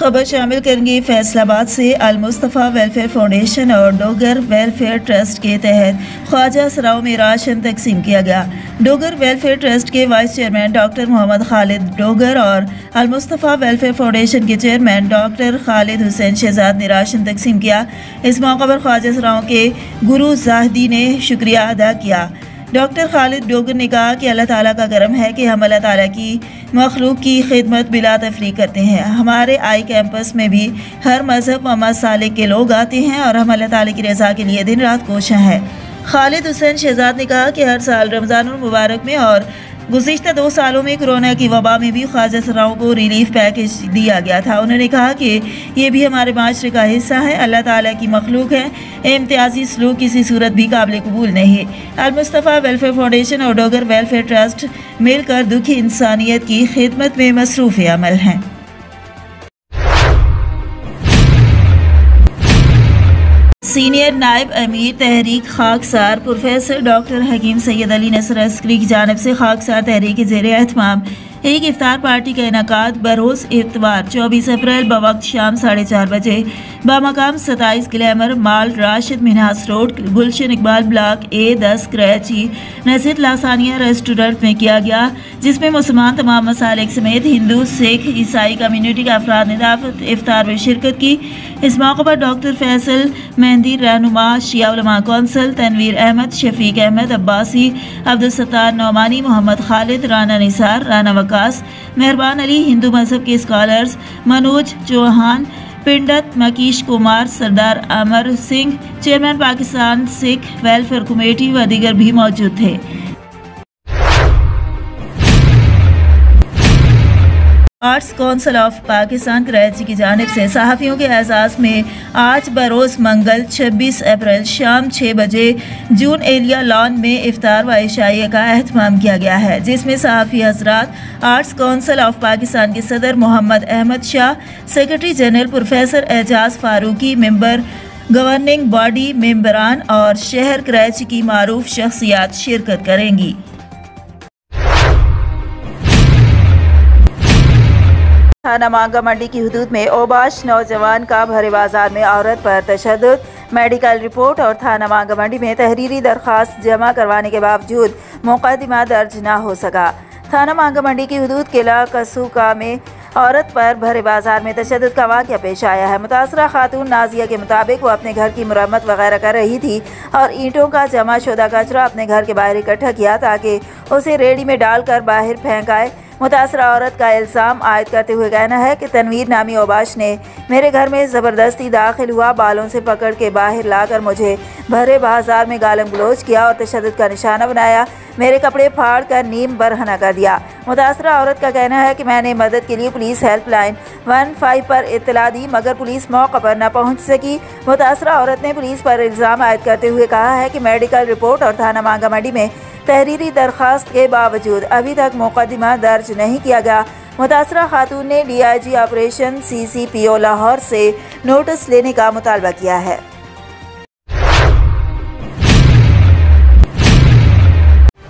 खबर शामिल करेंगे फैसलाबाद से। अल मुस्तफ़ा वेलफेयर फाउंडेशन और डोगर वेलफेयर ट्रस्ट के तहत ख्वाजा सराओं में राशन तकसीम किया गया। डोगर वेलफेयर ट्रस्ट के vice chairman doctor Mohammad Khalid Dogar और अल मुस्तफ़ा वेलफेयर फाउंडेशन के चेयरमैन डॉक्टर खालिद हुसैन शहजाद ने राशन तकसीम किया। इस मौका पर ख्वाजा सराओं के गुरु जाहिदी ने शुक्रिया अदा किया। डॉक्टर खालिद डोगर ने कहा कि अल्लाह ताला का करम है कि हम अल्लाह ताला की मखलूक की खिदमत बिला तफरीक करते हैं। हमारे आई कैंपस में भी हर मज़हब व मसालिक के लोग आते हैं और हम अल्लाह ताला की रज़ा के लिए दिन रात कोशिश हैं। खालिद हुसैन शहजाद ने कहा कि हर साल रमज़ानुल मुबारक में और गुज़िश्ता 2 सालों में कोरोना की वबा में भी ख्वाजा सराओं को रिलीफ पैकेज दिया गया था। उन्होंने कहा कि ये भी हमारे माशरे का हिस्सा है। अल्लाह ताला की मखलूक है, इम्तियाजी सलूक किसी सूरत भी काबिल कबूल नहीं। अल मुस्तफ़ा वेलफेयर फाउंडेशन और डोगर वेलफेयर ट्रस्ट मिलकर दुखी इंसानियत की खिदमत में मसरूफ़ अमल हैं। सीनियर नायब अमीर तहरीक खाकसार प्रोफेसर डॉक्टर हकीम सैयद अली नसर अस्करी की जानिब से खाकसार तहरीक के ज़ेर एहतमाम एक इफ्तार पार्टी का इनेकाद बरोज़ इतवार 24 अप्रैल बवक्त शाम 4:30 बजे बामकाम 27 glamour mall Rashid Minhas road Gulshan Iqbal block A10 Karachi नसीत लासानिया रेस्टोरेंट में किया गया, जिसमें मुसलमान तमाम मसालिक समेत हिंदू सिख ईसाई कम्युनिटी के अफराद ने दावत इफ्तार में शिरकत की। इस मौके पर डॉक्टर फैसल मेहंदी रहनुमा शिया उलमा कौंसल तनवीर अहमद शफीक अहमद अब्बासी अब्दुल सत्तार नौमानी मोहम्मद खालिद राना निसार राना वकास मेहरबान अली हिंदू मजहब के scholars Manoj Chauhan Pandit Mukesh Kumar Sardar Amar Singh chairman Pakistan Sikh welfare committee व दीगर भी मौजूद थे। Arts council of Pakistan Karachi की जानिब से सहाफ़ियों के एजाज़ में आज बरोज़ मंगल 26 अप्रैल शाम 6 बजे जून एलिया लॉन में इफ्तार व इशाइया का एहतमाम किया गया है, जिसमें सहाफ़ी हज़रात आर्ट्स काउंसिल ऑफ पाकिस्तान के सदर Mohammad Ahmed Shah, secretary general professor Ejaz Farooqui, member governing body मेंबरान और शहर कराची की मारूफ शख्सियात शिरकत करेंगी। थाना मांगा मंडी की हुदूद में ओबाश नौजवान का भरे बाजार में औरत पर तशद्दुद, मेडिकल रिपोर्ट और थाना मांगा मंडी में तहरीरी दरख्वास्त जमा करवाने के बावजूद मुकदमा दर्ज न हो सका। थाना मांगा मंडी की हुदूद किला कसूका में औरत पर भरे बाजार में तशद्दुद का वाक़या पेश आया है। मुतासरा खातून नाजिया के मुताबिक वो अपने घर की मुरम्मत वगैरह कर रही थी और ईंटों का जमा शुदा कचरा अपने घर के बाहर इकट्ठा किया ताकि उसे रेडी में डालकर बाहर फेंक आए। मुतासरा औरत का इल्ज़ाम आयद करते हुए कहना है कि तनवीर नामी ओबाश ने मेरे घर में ज़बरदस्ती दाखिल हुआ, बालों से पकड़ के बाहर लाकर मुझे भरे बाजार में गालम गलोच किया और तशद्दुद का निशाना बनाया, मेरे कपड़े फाड़ कर नीम बरहना कर दिया। मुतासरा औरत का कहना है कि मैंने मदद के लिए पुलिस हेल्पलाइन 15 पर इत्तला दी मगर पुलिस मौके पर न पहुंच सकी। मुतासरा औरत ने पुलिस पर इल्ज़ाम आयद करते हुए कहा है कि मेडिकल रिपोर्ट और थाना मांगा मंडी में तहरीरी दरख्वास्त के बावजूद अभी तक मुकदमा दर्ज नहीं किया गया। मुतासरा खातून ने DIG ऑपरेशन CCPO लाहौर से नोटिस लेने का मुतालबा किया है।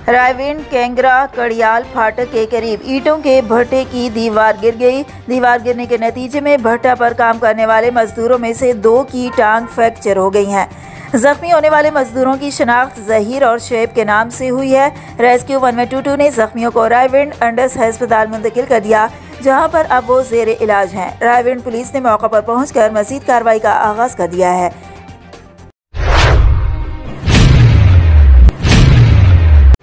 रायविंड केंगरा कड़ियाल फाटक के करीब ईंटों के भट्टे की दीवार गिर गई। दीवार गिरने के नतीजे में भट्टा पर काम करने वाले मजदूरों में से 2 की टांग फ्रैक्चर हो गई हैं। जख्मी होने वाले मजदूरों की शनाख्त जहीर और शुएब के नाम से हुई है। रेस्क्यू 1122 ने जख्मियों को रायविंड अंडस अस्पताल मुंतकिल कर दिया, जहां पर अब वो जेर इलाज हैं। रायविंड पुलिस ने मौके पर पहुंचकर मजीद कार्रवाई का आगाज कर दिया है।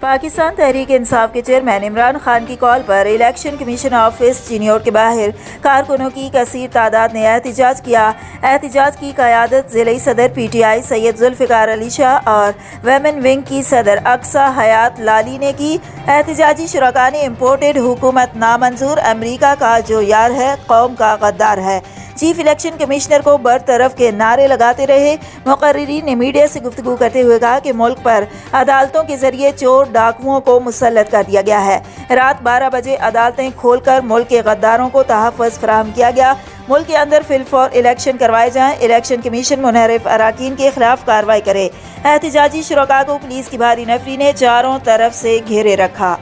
पाकिस्तान तहरीक इंसाफ के चेयरमैन इमरान खान की कॉल पर इलेक्शन कमीशन ऑफिस चिन्योट के बाहर कारकुनों की कसीर तादाद ने एहतजाज किया। एहतजाज की क़यादत ज़िले सदर PTI सैयद जुल्फ़िकार अली शाह और वेमेन विंग की सदर अक्सा हयात लाली ने की। एहतजाजी शुरका ने इम्पोर्टेड हुकूमत नामंजूर, अमरीका का जो यार है कौम का गद्दार है, चीफ इलेक्शन कमिश्नर को बरतरफ के नारे लगाते रहे। मुकर्रिरीन ने मीडिया से गुफ्तगू करते हुए कहा कि मुल्क पर अदालतों के जरिए चोर डाकुओं को मुसल्लत कर दिया गया है। रात 12 बजे अदालतें खोलकर मुल्क के गद्दारों को तहफ़्फ़ुज़ फराहम किया गया। मुल्क के अंदर फिलफौर इलेक्शन करवाए जाएं। इलेक्शन कमीशन मुनहरिफ अराकीन के खिलाफ कार्रवाई करे। एहतजाजी शुरका को पुलिस की भारी नफरी ने चारों तरफ से घेरे रखा।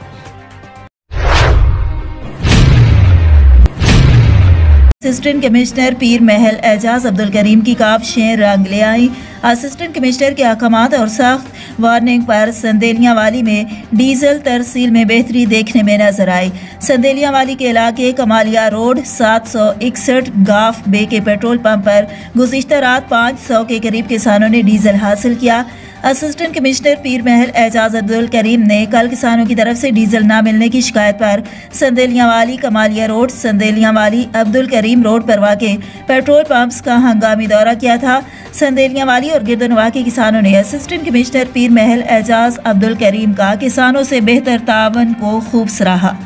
असिस्टेंट कमिश्नर पीर महल एजाज अब्दुल करीम की काबशें रंग ले आई। असिस्टेंट कमिश्नर के अहकामात और सख्त वार्निंग पर संदेलियावाली में डीजल तरसील में बेहतरी देखने में नजर आई। संदेलियावाली के इलाके कमालिया रोड 761 गाफ बे के पेट्रोल पंप पर गुज़िश्ता रात 500 के करीब किसानों ने डीजल हासिल किया। असिस्टेंट कमिश्नर पीर महल एजाज अब्दुल करीम ने कल किसानों की तरफ से डीजल न मिलने की शिकायत पर संदेलियावाली कमालिया रोड, संदेलियावाली अब्दुल करीम रोड पर वाक़े पेट्रोल पंप्स का हंगामी दौरा किया था। संदेलियावाली और गिरदनवा के किसानों ने असिस्टेंट कमिश्नर पीर महल एजाज अब्दुल करीम का किसानों से बेहतर तावन को खूब सराहा।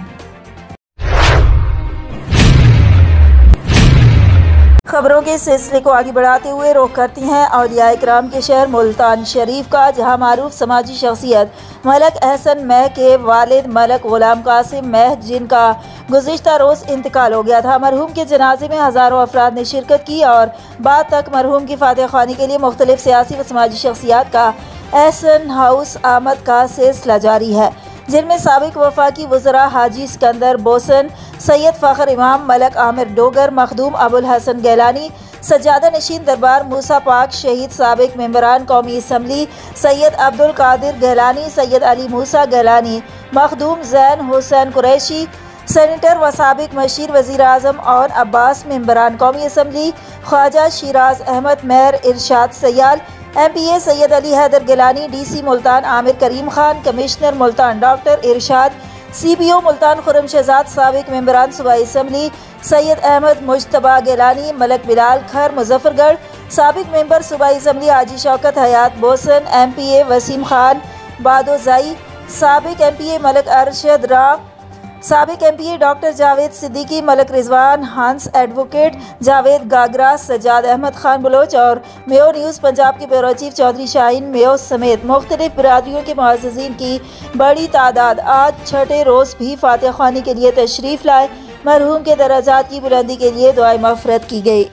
खबरों के सिलसिले को आगे बढ़ाते हुए रुख करती हैं औलिया इकराम के शहर मुल्तान शरीफ का, जहां मारूफ समाजी शख्सियत मलक अहसन महह के वालिद मलक गुलाम कासिम महह जिनका गुज़िश्ता रोज़ इंतकाल हो गया था। मरहूम के जनाजे में हज़ारों अफराद ने शिरकत की और बाद तक मरहूम की फातह ख़्वानी के लिए मुख्तलिफ सियासी व समाजी शख्सियात का एहसन हाउस आमद का सिलसिला जारी है, जिनमें साबिक वफाकी वज़रा हाजी सिकंदर बोसन, सैयद फ़खर इमाम, मलक आमिर डोगर, मखदूम अबुल हसन गैलानी, सज्जादा नशीन दरबार मूसा पाक, शहीद साबिक मेंबरान कौमी असम्बली सैयद अब्दुल कादिर गैलानी, सैयद अली मूसा गैलानी, मखदूम जैन हुसैन कुरैशी, सेनेटर व साबिक मशीर वज़ीर आज़म और अब्बास मेंबरान कौमी असम्बली, ख्वाजा शिराज अहमद मेहर, इरशाद सयाल, MPA सैयद अली हैदर गिलानी, DC मुल्तान आमिर करीम खान, कमिश्नर मुल्तान डॉक्टर इरशाद, CBO मुल्तान खुरम शहजाद, साबिक मेंबरान सूबाई असम्बली सैयद अहमद मुजतबा गिलानी, मलक बिलाल खर मुजफ्फरगढ़, साबिक मेंबर सूबाई असम्बली हाजी शौकत हयात बोसन, MPA वसीम खान बादोजाई, साबिक MPA मलक अरशद राव, साबिक MPA doctor Javed Siddiqui, Malik Rizwan Hans, advocate Javed Gagra, Sajjad Ahmed Khan Baloch और मेयो न्यूज़ पंजाब के ब्यूरो चीफ चौधरी शाहीन मेयो समेत मुख्तलिफ बिरादरियों के मुअज़्ज़िज़ीन की बड़ी तादाद आज छठे रोज़ भी फातह ख़्वानी के लिए तशरीफ़ लाए। मरहूम के दराजात की बुलंदी के लिए दुआए मग़फ़िरत की गई।